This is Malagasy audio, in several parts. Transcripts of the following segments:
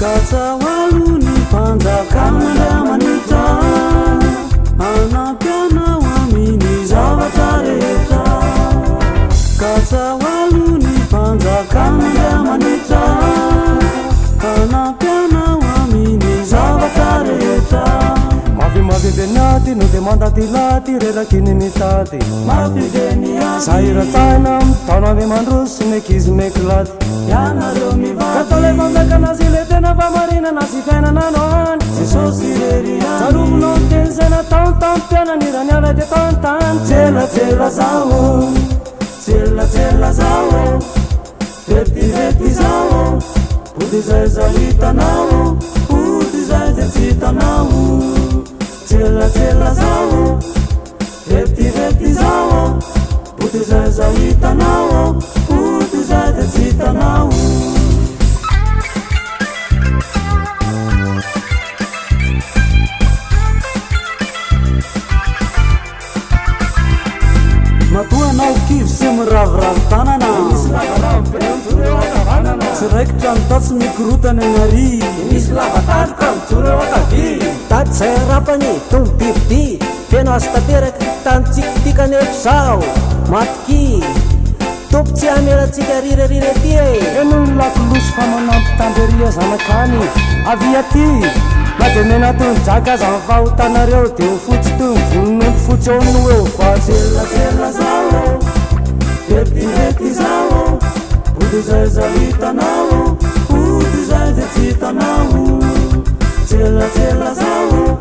katsawaluni fanjakamandriamanitra anampianao aminy zavatra rehetra katsawaluni fanjakamandriamanitra anampianao aminy zavatra rehetra mavimaviveniaty no de mandaty laty rerakiny mitady mavivenia zairatana mitaona ave mandroso mekizy mekilaty ianareo mivady katao le mamekanazy le tena famarinana sy fiainanano any jesosy reria tsaromonao teny zay nataontampianany raniala de tantany tselatsela zao tselatsela zao vetivety zao ody zay zao hitanao ody zay de tsy hitanao tselatsela zao vetivety zao ody zay zao hitanao ody zay de tsy hitanao matoanao kivy sy miravoravo tanana tsy raikitra mitatsy mikorotany agnary misy lavatarika mijoro akavy tady zay arapany tombo bibiby feno azo tanteraky tanytsikitikany efizao matiky tompo tsy amelatsika rirarira ty e eno ny lakolosy fa manampy tamberia zanakany avy aty na de menatony jaka aza mifahotanareo de fotsy toy mivolon'ompo fotsy eo no eo fa tselatsela zao vetivety zao ody zay zao hitanao ody zay de tsy hitanao tselatsela zao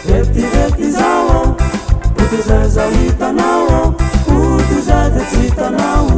vetivety zao ody zay zao hitanao ody zay de tsy hitanao